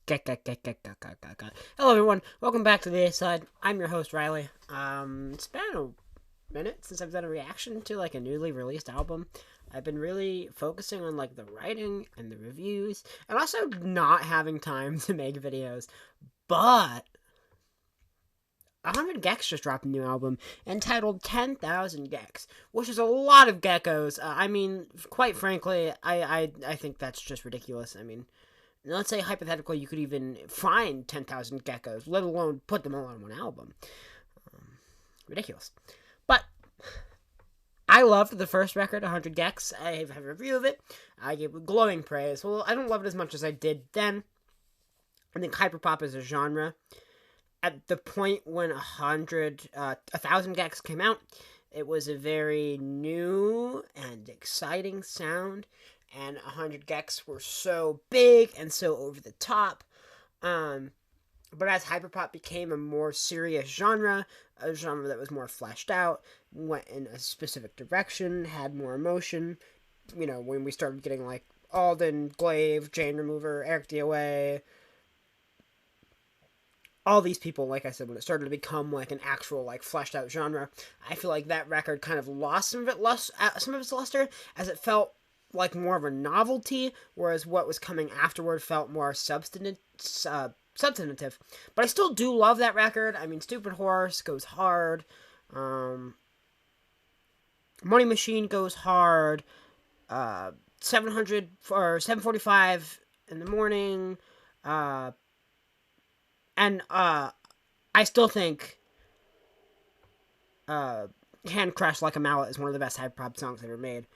Hello everyone, welcome back to the A Side. I'm your host Riley. It's been a minute since I've done a reaction to like a newly released album. I've been really focusing on like the writing and the reviews, and also not having time to make videos. But 100 Gecs just dropped a new album entitled 10,000 Gecs, which is a lot of geckos. Quite frankly, I think that's just ridiculous. Let's say hypothetically you could even find 10,000 geckos, let alone put them all on one album. Ridiculous. But I loved the first record, 100 Gecs. I have a review of it. I gave it glowing praise. Well, I don't love it as much as I did then. I think hyperpop is a genre. At the point when 1,000 Gecs came out, it was a very new and exciting sound. And 100 Gecs were so big and so over the top. But as hyperpop became a more serious genre, a genre that was more fleshed out, went in a specific direction, had more emotion, when we started getting like Alden, Glaive, Jane Remover, Eric DOA, all these people, like I said, when it started to become like an actual like fleshed out genre, I feel like that record kind of lost some of its luster, as it felt like more of a novelty, whereas what was coming afterward felt more substantive. But I still do love that record. Stupid Horse goes hard. Money Machine goes hard. 700 or 7:45 in the morning. And I still think Hand Crushed Like a Mallet is one of the best hyperpop songs ever made.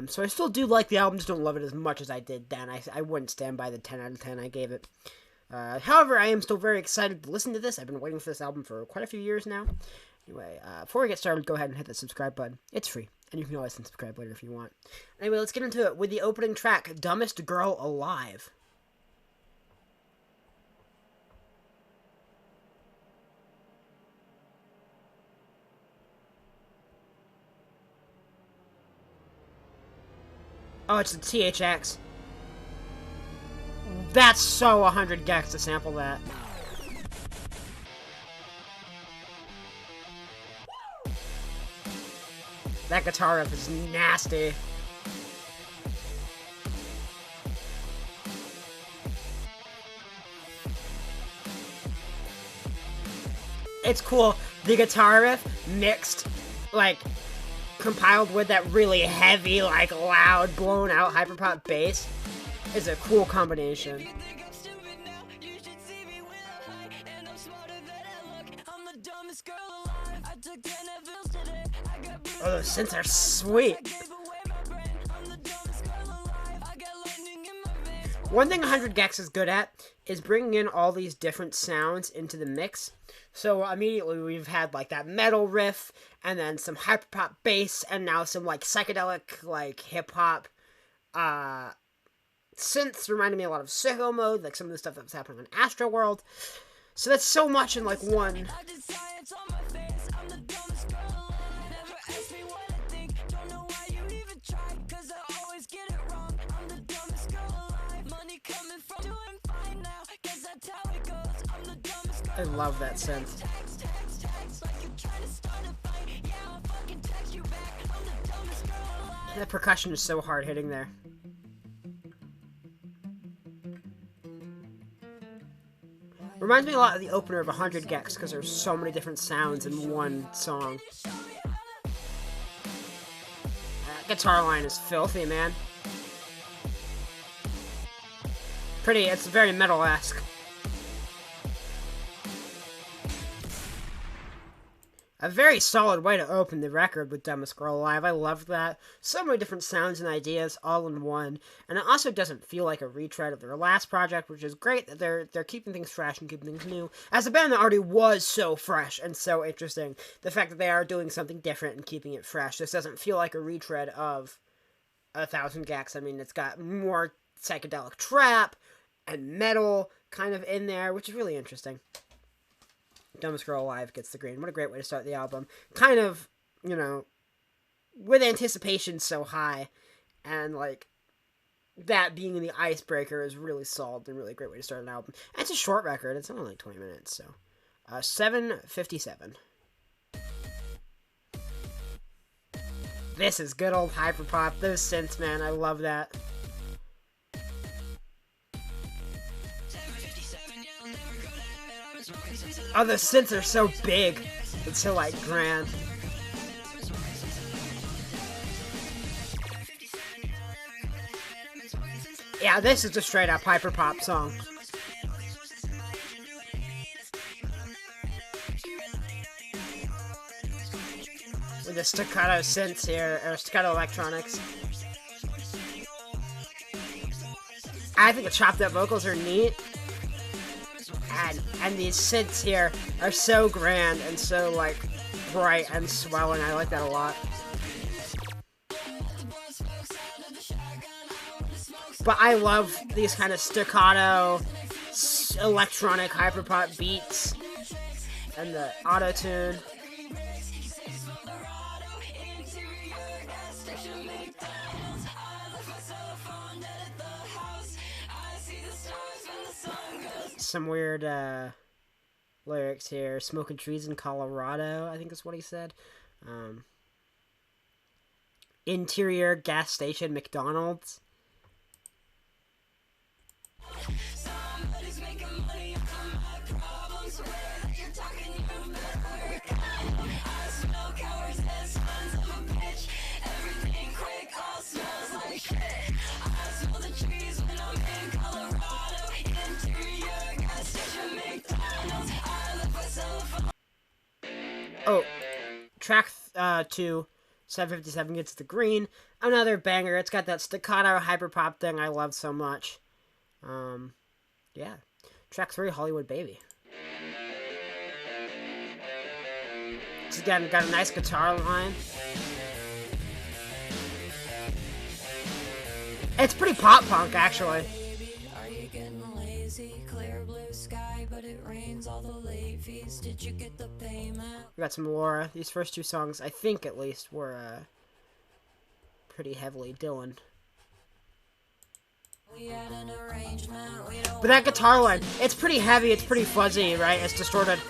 So I still do like the album, just don't love it as much as I did then. I wouldn't stand by the 10 out of 10 I gave it. However, I am still very excited to listen to this. I've been waiting for this album for quite a few years now. Anyway, before we get started, go ahead and hit the subscribe button. It's free, and you can always unsubscribe later if you want. Anyway, let's get into it with the opening track, Dumbest Girl Alive. Oh, it's the THX. That's so 100 Gecs to sample that. That guitar riff is nasty. It's cool. The guitar riff mixed, compiled with that really heavy, loud, blown out hyperpop bass is a cool combination. Oh, those synths are sweet. One thing 100 Gecs is good at is bringing in all these different sounds into the mix. So immediately we've had that metal riff, and then some hyperpop bass, and now some psychedelic hip hop synths reminding me a lot of Sicko Mode, some of the stuff that was happening on Astro World. So that's so much in one. I love that synth. That percussion is so hard hitting there. Reminds me a lot of the opener of 100 Gecs because there's so many different sounds in one song. That guitar line is filthy, man. It's very metal-esque. A very solid way to open the record with Dumbest Girl Alive. I loved that. So many different sounds and ideas all in one. And it also doesn't feel like a retread of their last project, which is great that they're keeping things fresh and keeping things new. As a band that already was so fresh and so interesting, the fact that they are doing something different and keeping it fresh, this doesn't feel like a retread of 1,000 Gecs. It's got more psychedelic trap and metal kind of in there, which is really interesting. Dumbest Girl Alive gets the green. What a great way to start the album. Kind of, with anticipation so high, and that being the icebreaker is really solid and really great way to start an album. And it's a short record. It's only like 20 minutes, so 7:57. This is good old hyperpop. Those synths, man, I love that. Oh, the synths are so big. It's so, like, grand. Yeah, this is a straight-up hyperpop song. With the staccato synths here, or staccato electronics. I think the chopped up vocals are neat. And these synths here are so grand and so, like, bright and swelling. I like that a lot. But I love these kind of staccato, electronic hyperpop beats. And the auto-tune. Some weird lyrics here. Smoking trees in Colorado, I think is what he said. Interior gas station McDonald's. Oh, track 2, 7:57 gets the green. Another banger. It's got that staccato hyperpop thing I love so much. Yeah. Track 3, Hollywood Baby. It's again got a nice guitar line. It's pretty pop punk, actually. We got some Laura. These first 2 songs, I think at least, were pretty heavily Dylan. But that guitar line, it's pretty heavy, it's pretty fuzzy, right? It's distorted.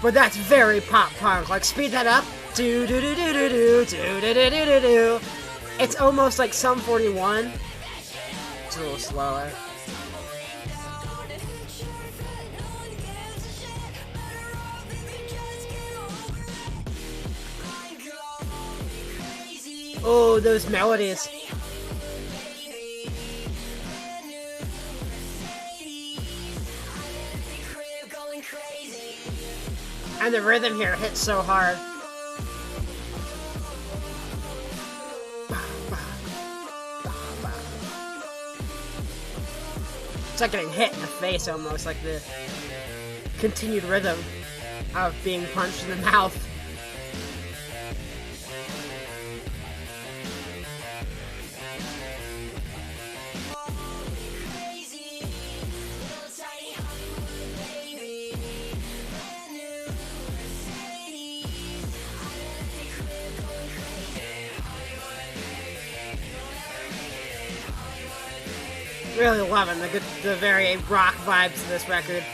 But that's very pop punk. Like, speed that up. Do do do do do do do do do do do. It's almost like Sum 41. It's a little slower. Oh, those melodies. And the rhythm here hits so hard. It's like getting hit in the face almost, like the continued rhythm of being punched in the mouth. Really loving the very rock vibes of this record.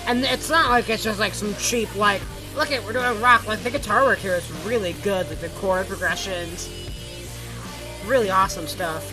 And it's not like it's just like some cheap, like, look at, we're doing rock. Like, the guitar work here is really good. Like, the chord progressions. Really awesome stuff.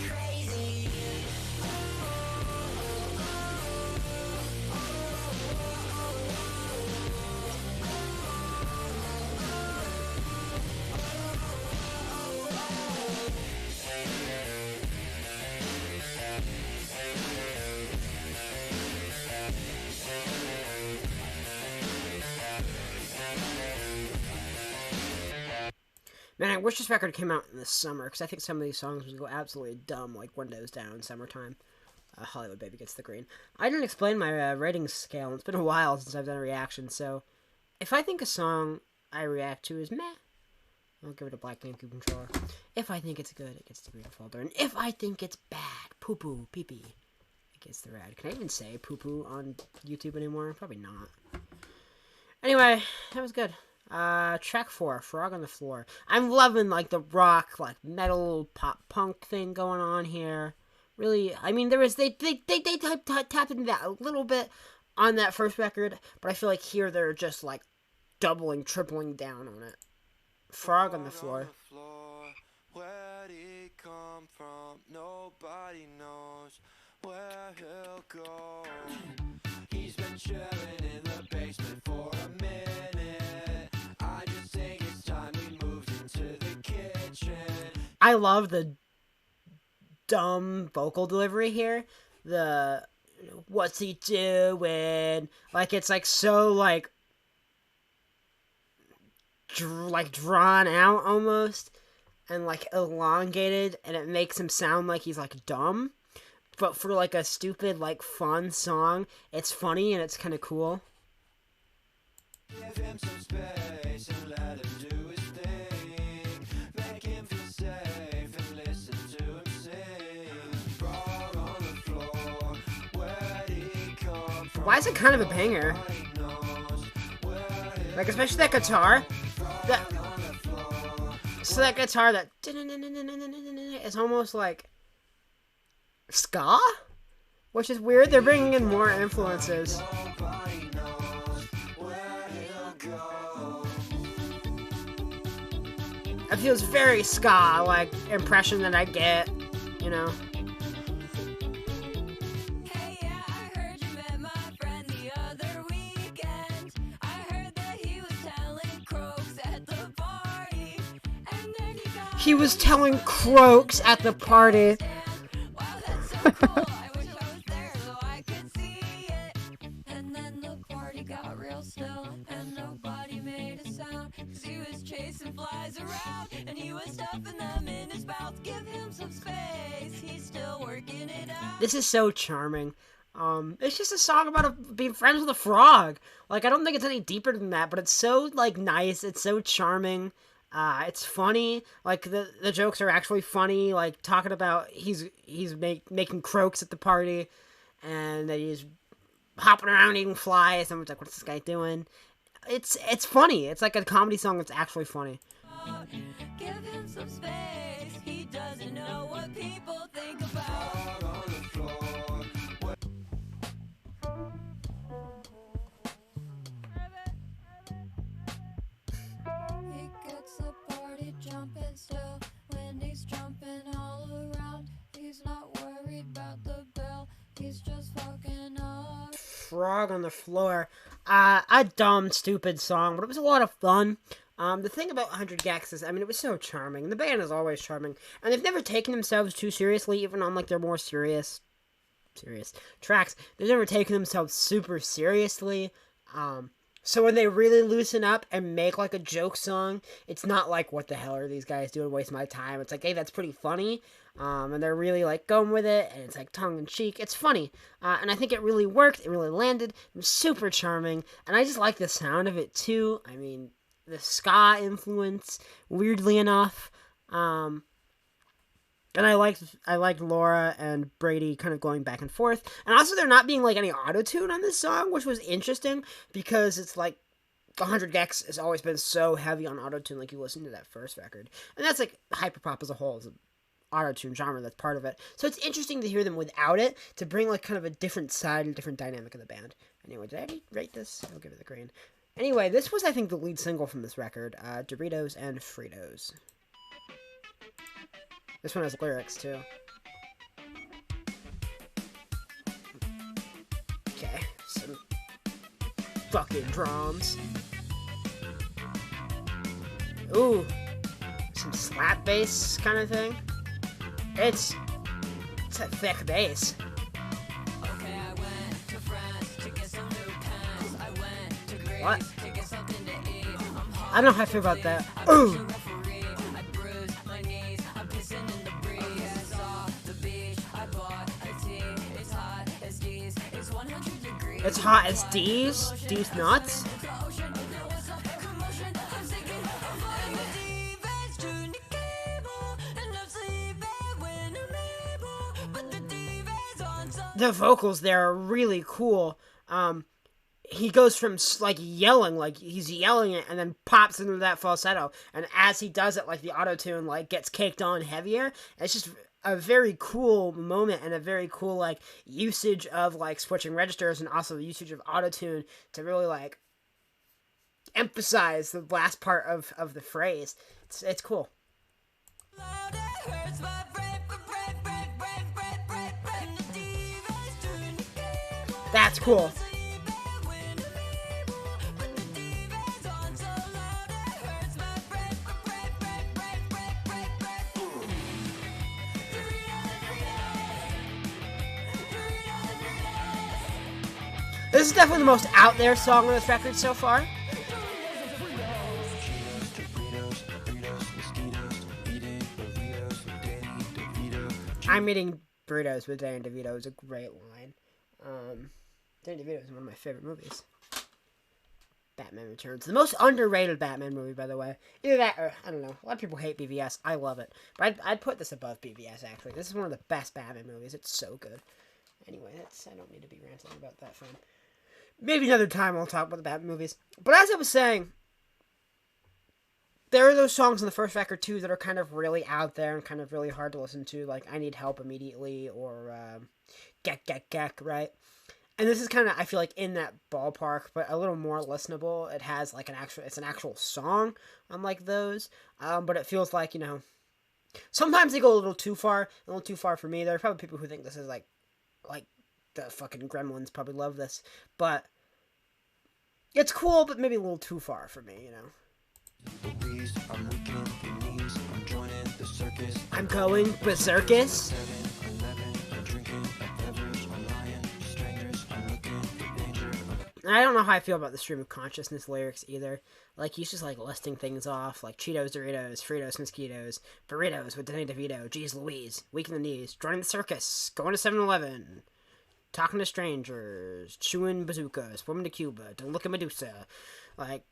Man, I wish this record came out in the summer, because I think some of these songs would go absolutely dumb, like Windows Down, Summertime. Hollywood Baby gets the green. I didn't explain my rating scale. It's been a while since I've done a reaction, so if I think a song I react to is meh, I'll give it a black GameCube controller. If I think it's good, it gets the green folder. And if I think it's bad, poo-poo, pee-pee, it gets the red. Can I even say poo-poo on YouTube anymore? Probably not. Anyway, that was good. Track 4, Frog on the Floor. I'm loving, like, the rock, like, metal, pop punk thing going on here. Really, I mean, they tapped into that a little bit on that first record, but I feel like here they're just, like, doubling, tripling down on it. Frog on the Floor. Where'd he come from? Nobody knows where he'll go. He's been chilling in the basement for a minute. I just think it's time we moved into the kitchen. I love the dumb vocal delivery here. The what's he doing? Like, it's like so like drawn out almost, and like elongated, and it makes him sound like he's like dumb. But for like a stupid like fun song, it's funny and it's kind of cool. Give him some space and let him do his thing. Make him feel safe and listen to him sing. Frog on the floor, where'd he come from? Why is it kind of a banger? Like, especially that guitar. So that guitar that it's almost like ska, which is weird. They're bringing in more influences. It feels very ska, like, impression that I get, you know. He was telling Croaks at the party. And then the party got real still, and nobody made a sound, 'cause he was chasing flies around, and he was stuffing them in his mouth. Give him some space, he's still working it out. This is so charming. It's just a song about being friends with a frog. Like, I don't think it's any deeper than that, but it's so, like, nice. It's so charming. It's funny. Like, the jokes are actually funny. Like, talking about he's making croaks at the party, and that he's hopping around eating flies. Someone's like, what's this guy doing? It's funny. It's like a comedy song that's actually funny. Give him some space, he doesn't know what people think about. He gets the party jumping still, when he's jumping all around. He's not worried about the bell, he's just fucking up. Frog on the Floor. A dumb, stupid song, but it was a lot of fun. The thing about 100 Gecs is, I mean, it was so charming. The band is always charming, and they've never taken themselves too seriously, even on, like, their more serious tracks. They've never taken themselves super seriously. So when they really loosen up and make, like, a joke song, it's not like, what the hell are these guys doing, waste my time. It's like, hey, that's pretty funny. And they're really, like, going with it, and it's, like, tongue-in-cheek. It's funny. And I think it really worked. It really landed. It was super charming. And I just like the sound of it, too. I mean, the ska influence, weirdly enough. And I liked Laura and Brady kind of going back and forth. And also there not being, like, any auto-tune on this song, which was interesting, because it's, like, 100 Gecs has always been so heavy on auto-tune, like, you listen to that first record. And that's, like, hyperpop as a whole is an auto-tune genre, that's part of it. So it's interesting to hear them without it, to bring, like, kind of a different side and different dynamic of the band. Anyway, did I rate this? I'll give it the green. Anyway, this was, I think, the lead single from this record, Doritos and Fritos. This one has lyrics, too. Okay, some fucking drums. Ooh, some slap bass kind of thing. It's a thick bass. Okay, I went to France to get some new pants. I went to Greece What? to get something to eat. I don't know how I feel about that. Ooh. I bruised my knees, I'm pissing in the breeze. I saw the beach, I bought a tea. It's hot as D's, it's 100 degrees. It's hot as D's? D's nuts? The vocals there are really cool. he goes from like yelling, like he's yelling it, and then pops into that falsetto, and as he does it, like the auto-tune like gets caked on heavier. It's just a very cool moment and a very cool like usage of like switching registers, and also the usage of auto-tune to really like emphasize the last part of the phrase. It's cool. That's cool. This is definitely the most out there song on this record so far. I'm eating burritos with Danny DeVito is a great line. Danny DeVito is one of my favorite movies. Batman Returns. The most underrated Batman movie, by the way. Either that or, I don't know. A lot of people hate BVS. I love it. But I'd put this above BVS, actually. This is one of the best Batman movies. It's so good. Anyway, I don't need to be ranting about that film. Maybe another time I'll talk about the Batman movies. But as I was saying, there are those songs in the first record, too, that are kind of really out there and kind of really hard to listen to. Like, I Need Help Immediately or Gek, right? And this is kind of, I feel like, in that ballpark, but a little more listenable. It has, like, it's an actual song, unlike those. But it feels like, you know, sometimes they go a little too far for me. There are probably people who think this is, like the fucking Gremlins probably love this. But it's cool, but maybe a little too far for me, you know. I'm going berserkus. I don't know how I feel about the stream of consciousness lyrics either. Like, he's just, like, listing things off, like Cheetos, Doritos, Fritos, Mosquitoes, burritos with Danny DeVito, Jeez Louise, weak in the knees, joining the circus, going to 7-Eleven, talking to strangers, chewing bazookas, swimming to Cuba, don't look at Medusa. Like,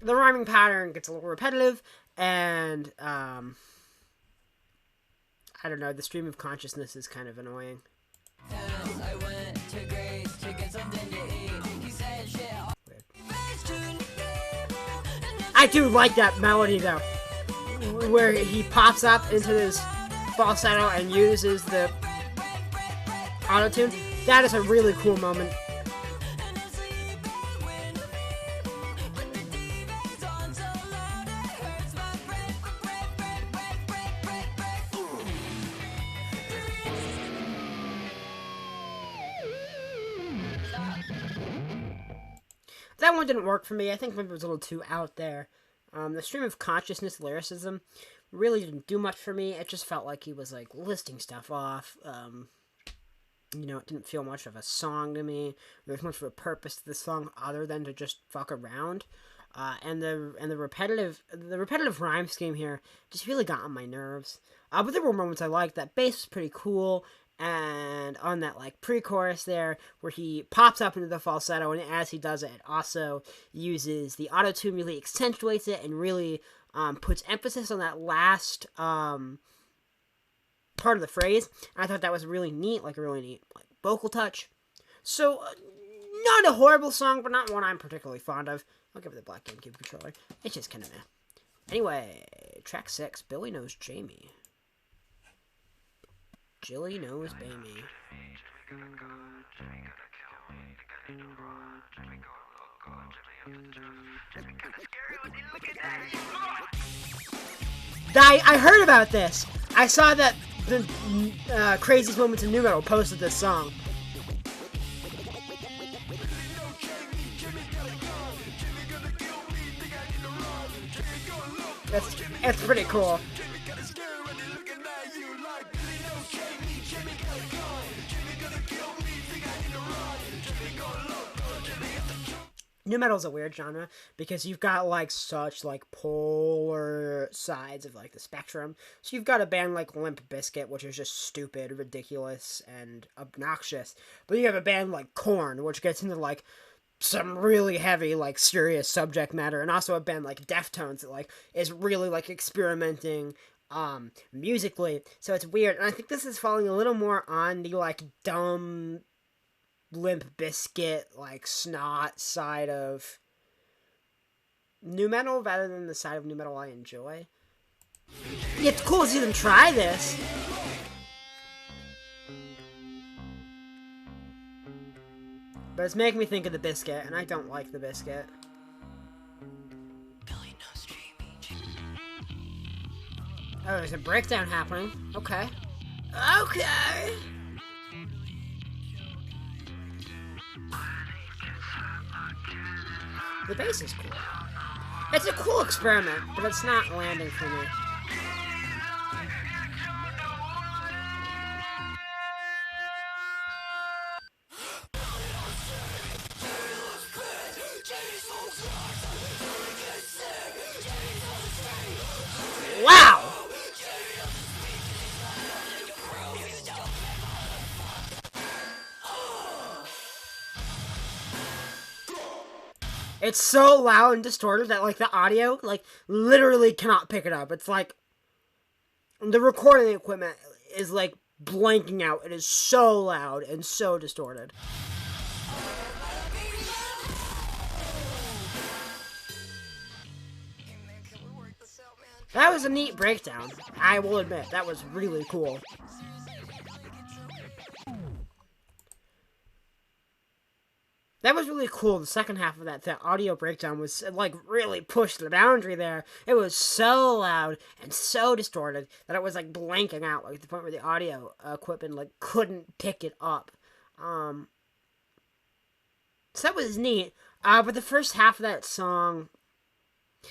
the rhyming pattern gets a little repetitive, and, I don't know, the stream of consciousness is kind of annoying. I went to Grace to get something to eat. He said shit. I do like that melody though, where he pops up into this falsetto and uses the auto-tune. That is a really cool moment. That one didn't work for me. I think maybe it was a little too out there. The stream of consciousness lyricism really didn't do much for me. It just felt like he was like listing stuff off. You know, it didn't feel much of a song to me. There's much of a purpose to the song other than to just fuck around. And the repetitive rhyme scheme here just really got on my nerves. But there were moments I liked. That bass was pretty cool. And on that like pre-chorus there, where he pops up into the falsetto, and as he does it, it also uses the auto-tune, really accentuates it, and really puts emphasis on that last part of the phrase. And I thought that was really neat, like a really neat like vocal touch. So not a horrible song, but not one I'm particularly fond of. I'll give it the Black GameCube controller. It's just kind of meh. Anyway, track 6, Billy Knows Jamie. Jilly knows Jamie. I heard about this. I saw that the Craziest Moments in Nu Metal posted this song. It's pretty cool. Nu metal is a weird genre because you've got like such like polar sides of like the spectrum. So you've got a band like Limp Bizkit, which is just stupid, ridiculous, and obnoxious. But you have a band like Korn, which gets into like some really heavy, like serious subject matter, and also a band like Deftones that like is really like experimenting musically. So it's weird, and I think this is falling a little more on the like dumb Limp Bizkit, like, snot side of nu metal rather than the side of nu metal I enjoy. Yeah, it's cool to see them try this. But it's making me think of the Bizkit, and I don't like the Bizkit. Oh, there's a breakdown happening. Okay. Okay! The bass is cool. It's a cool experiment, but it's not landing for me. Wow! It's so loud and distorted that, like, the audio, like, literally cannot pick it up. It's like, the recording equipment is, like, blanking out. It is so loud and so distorted. That was a neat breakdown. I will admit, that was really cool. That was really cool. The second half of that audio breakdown was, like, really pushed the boundary there. It was so loud and so distorted that it was, like, blanking out, like, to the point where the audio equipment, like, couldn't pick it up. So that was neat. But the first half of that song,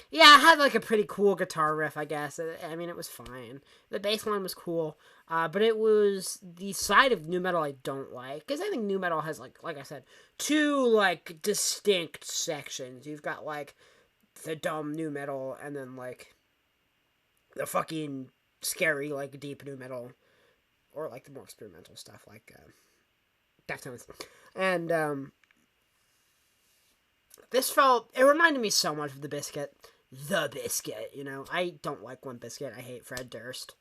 yeah, it had, like, a pretty cool guitar riff, I guess. I mean, it was fine. The bass line was cool. But it was the side of nu metal I don't like. Because I think nu metal has, like I said, two, like, distinct sections. You've got, like, the dumb nu metal, and then, like, the fucking scary, like, deep nu metal. Or, like, the more experimental stuff, like, Deftones. And, it reminded me so much of the Bizkit. The Bizkit, you know. I don't like Limp Bizkit. I hate Fred Durst.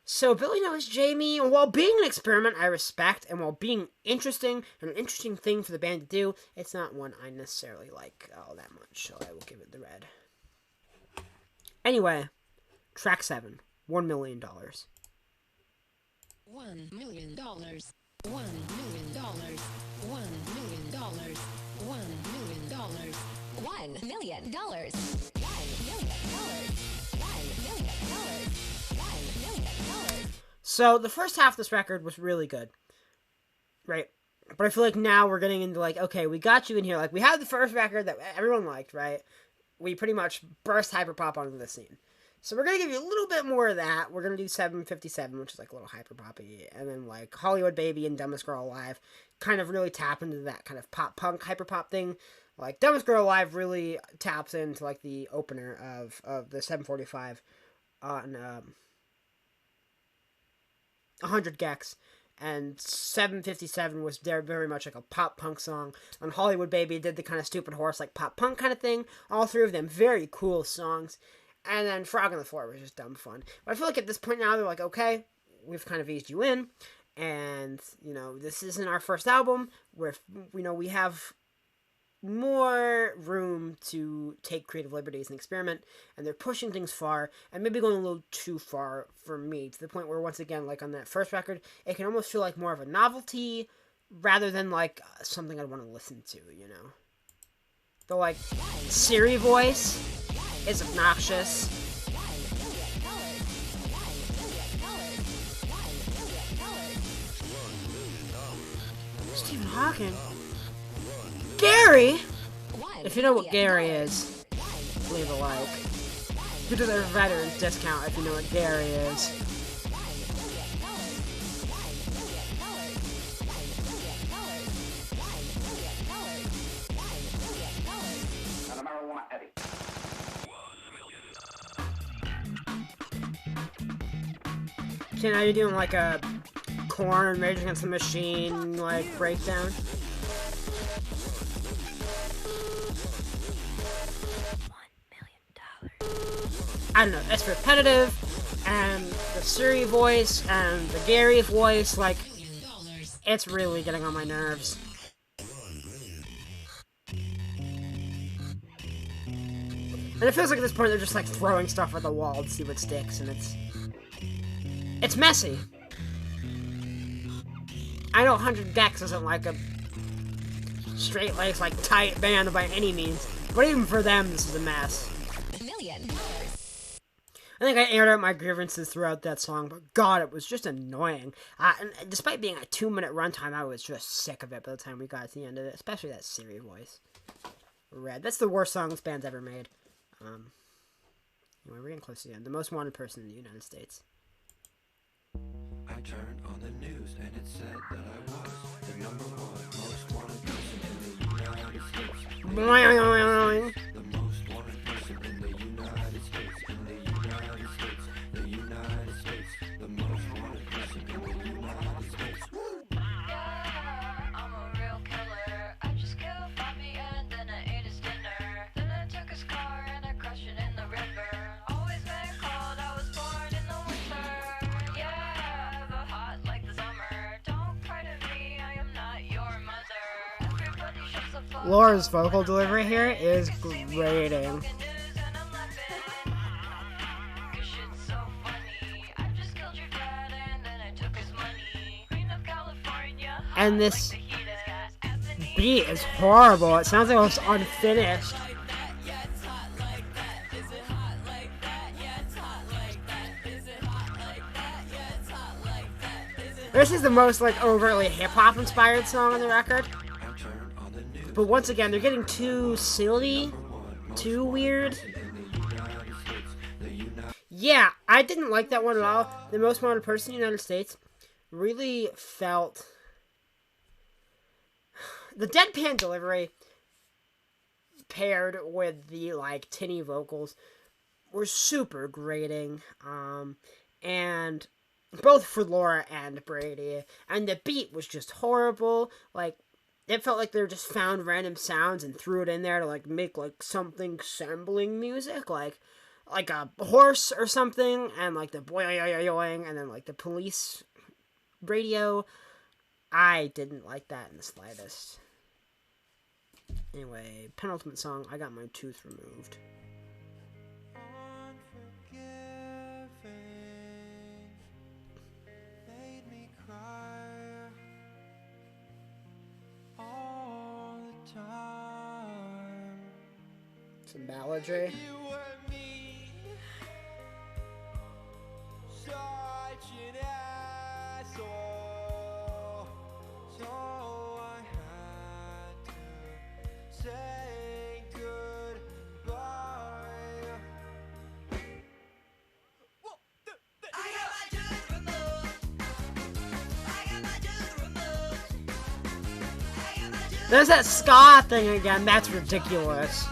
So Billy Knows Jamie, while being an experiment I respect, and while being interesting, and an interesting thing for the band to do, it's not one I necessarily like all that much, so I will give it the red. Anyway, track 7, $1 million. $1 million. $1 million. $1 million. $1 million. $1 million. $1 million. So, the first half of this record was really good. Right? But I feel like now we're getting into, like, okay, we got you in here. Like, we had the first record that everyone liked, right? We pretty much burst hyperpop onto the scene. So we're going to give you a little bit more of that. We're going to do 757, which is, like, a little hyperpoppy. And then, like, Hollywood Baby and Dumbest Girl Alive kind of really tap into that kind of pop-punk hyperpop thing. Like, Dumbest Girl Alive really taps into, like, the opener of the 745 on 100 Gecs, and 757 was there very much like a pop-punk song. And Hollywood Baby did the kind of stupid horse, like, pop-punk kind of thing. All three of them very cool songs. And then Frog on the Floor was just dumb fun. But I feel like at this point now, they're like, okay, we've kind of eased you in. And, you know, this isn't our first album. Where, you know, we have more room to take creative liberties and experiment. And they're pushing things far. And maybe going a little too far for me. To the point where, once again, like on that first record, it can almost feel like more of a novelty rather than, like, something I'd want to listen to, you know? The, like, Siri voice is obnoxious. Stephen Hawking. Gary! If you know what Gary is, leave a like. You do the veterans discount if you know what Gary is. So now you're doing like a Korn and Rage Against the Machine like breakdown. I don't know, it's repetitive, and the Siri voice, and the Gary voice, like, It's really getting on my nerves. And it feels like at this point they're just like throwing stuff at the wall to see what sticks, and it's messy. I know 100 Gecs isn't like a straight-laced, like tight band by any means, but even for them, this is a mess. I think I aired out my grievances throughout that song, but God, it was just annoying. And despite being a 2-minute runtime, I was just sick of it by the time we got to the end of it, especially that Siri voice. Red. That's the worst song this band's ever made. Anyway, we're getting close to the end. The most wanted person in the United States. I turned on the news and it said that I was the #1 most wanted person in the United States. The most wanted person in the United States. In the United States. The United States. The most wanted person in the United States. Yeah, I'm a real killer. I just killed Bobby and then I ate his dinner. Then I took his car and I crushed it in the river. Always been cold, I was born in the winter. Yeah, but hot like the summer. Don't cry to me, I am not your mother. Everybody shuts the fuck Laura's up. vocal delivery here is grating. And this beat is horrible. It sounds like it was unfinished. This is the most like overtly hip-hop inspired song on the record. But once again, they're getting too silly, too weird. Yeah, I didn't like that one at all. The most wanted person in the United States really felt... The deadpan delivery paired with the, like, tinny vocals were super grating. And both for Laura and Brady. And the beat was just horrible. Like, it felt like they just found random sounds and threw it in there to, like, make, like, something resembling music. Like a horse or something. And, like, the boing, and then, like, the police radio. I didn't like that in the slightest. Anyway, penultimate song, I got my tooth removed. Unforgiving made me cry all the time. Some balladry. You were me, such an asshole. So I had to say goodbye. I got my tooth removed. I got my tooth removed. I got my tooth. There's that ska thing again, that's ridiculous.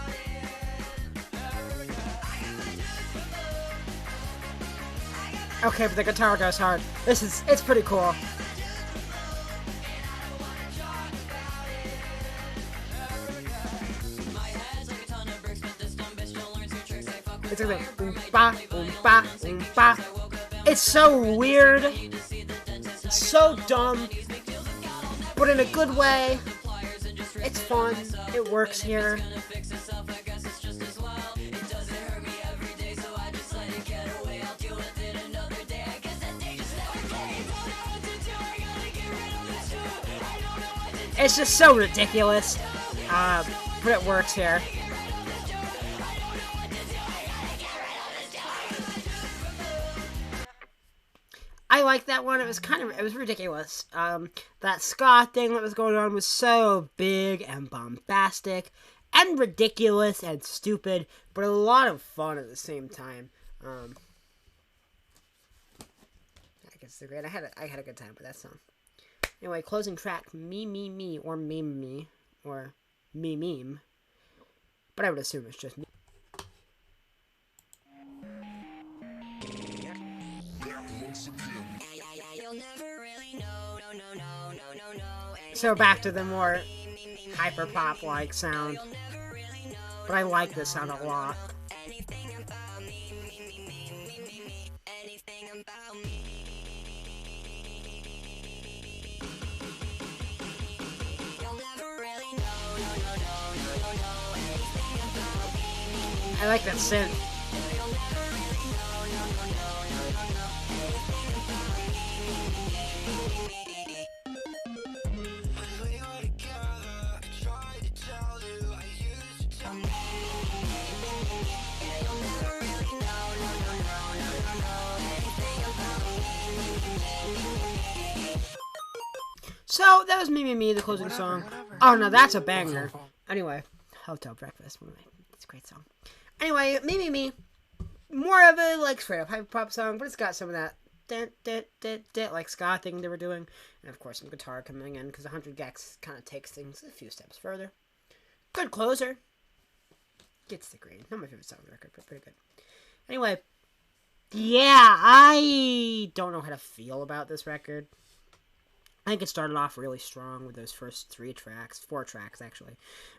Okay, but the guitar goes hard. It's pretty cool. It's like oompa, oompa, oompa. It's so weird. It's so dumb. But in a good way. It's fun. It works here. It's just so ridiculous. But it works here. I like that one. It was ridiculous. That ska thing that was going on was so big and bombastic and ridiculous and stupid, but a lot of fun at the same time. I guess it's great. I had a good time with that song. Anyway, closing track, Me, Me, Me, or Meme Me, or Me Meme. But I would assume it's just me. So back to the more hyper pop like sound. But I like this sound a lot. I like that synth. So, that was Me, the closing song. Oh, no, that's a banger. Anyway, Hotel Breakfast. It's a great song. Anyway, Me. More of a, like, straight up hyper-pop song, but it's got some of that like ska thing they were doing. And, of course, some guitar coming in, because 100 Gecs kind of takes things a few steps further. Good closer. Gets the green. Not my favorite song on the record, but pretty good. Anyway, yeah, I don't know how to feel about this record. I think it started off really strong with those first 4 tracks actually,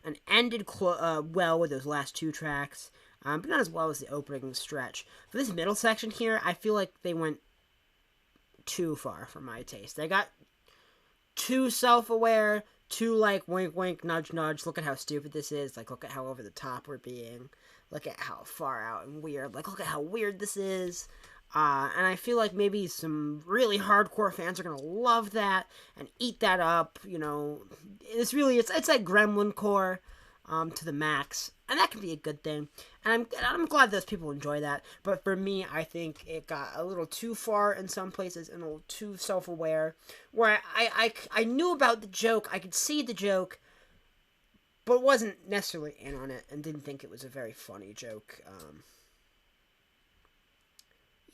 and ended well with those last 2 tracks, but not as well as the opening stretch. For this middle section here, I feel like they went too far for my taste. They got too self-aware, too like wink wink, nudge nudge, look at how stupid this is, like look at how over the top we're being, look at how far out and weird, like look at how weird this is. And I feel like maybe some really hardcore fans are gonna love that and eat that up. You know, it's like Gremlin core, to the max, and that can be a good thing. And I'm glad those people enjoy that. But for me, I think it got a little too far in some places and a little too self-aware. Where I knew about the joke, I could see the joke, but wasn't necessarily in on it and didn't think it was a very funny joke.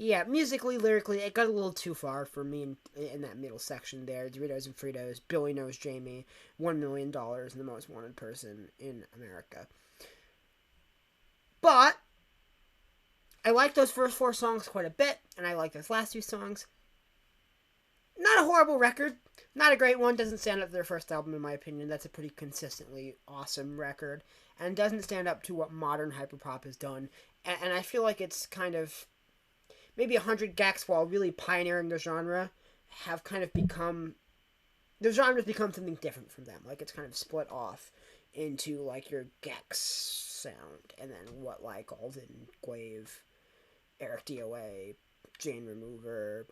Yeah, musically, lyrically, it got a little too far for me in that middle section there. Doritos and Fritos, Billy Knows Jamie, $1 million, and the most wanted person in America. But I like those first 4 songs quite a bit, and I like those last 2 songs. Not a horrible record. Not a great one. Doesn't stand up to their first album, in my opinion. That's a pretty consistently awesome record. And doesn't stand up to what modern hyperpop has done. And I feel like it's kind of... Maybe 100 Gecs, while really pioneering the genre, have kind of become... The genre's become something different from them. Like, it's kind of split off into, like, your Gecs sound. And then what, like, Alden, Gwave, Eric DOA, Jane Remover,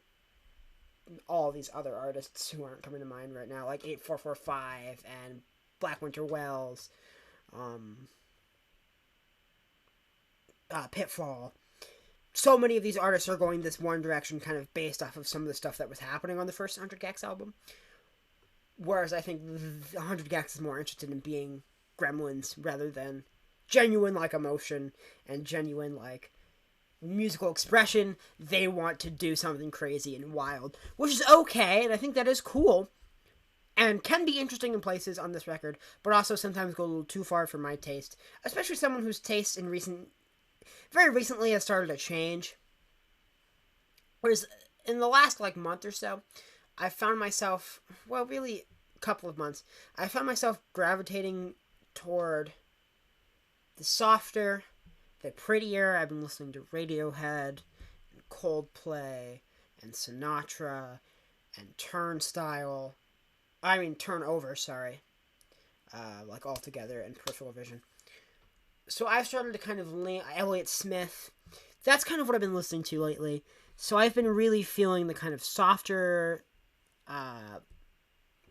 all these other artists who aren't coming to mind right now, like 8445 and Black Winter Wells, Pitfall. So many of these artists are going this one direction, kind of based off of some of the stuff that was happening on the first 100 Gecs album. Whereas I think 100 Gecs is more interested in being Gremlins rather than genuine, like, emotion and genuine, like, musical expression. They want to do something crazy and wild, which is okay, and I think that is cool. And can be interesting in places on this record, but also sometimes go a little too far for my taste. Especially someone whose taste very recently has started to change. Whereas in the last, like, month or so, I found myself, well, really a couple of months, I found myself gravitating toward the softer, the prettier. I've been listening to Radiohead, and Coldplay, and Sinatra, and Turnover, like All Together and Peripheral Vision. So I've started to kind of lean, Elliott Smith, that's kind of what I've been listening to lately. So I've been really feeling the kind of softer,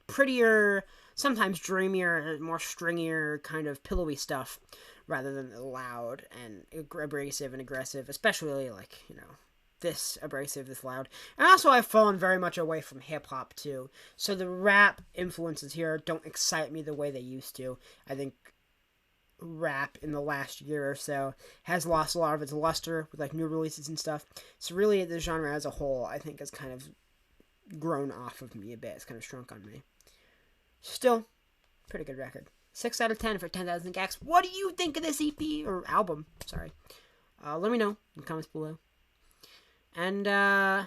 prettier, sometimes dreamier, more stringier, kind of pillowy stuff, rather than the loud and abrasive and aggressive, especially, like, you know, this abrasive, this loud. And also I've fallen very much away from hip-hop, too. So the rap influences here don't excite me the way they used to. I think rap in the last year or so has lost a lot of its luster with, like, new releases and stuff. So really the genre as a whole, I think, has kind of grown off of me a bit. It's kind of shrunk on me. Still, pretty good record. 6 out of 10 for 10,000 Gecs. What do you think of this EP? Or album, sorry. Let me know in the comments below. And, yeah.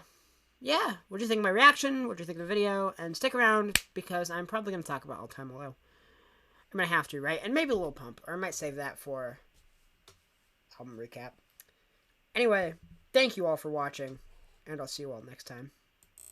What do you think of my reaction? What do you think of the video? And stick around, because I'm probably going to talk about All Time Low. I'm going to have to, right? And maybe a little Pump. Or I might save that for album recap. Anyway, thank you all for watching. And I'll see you all next time.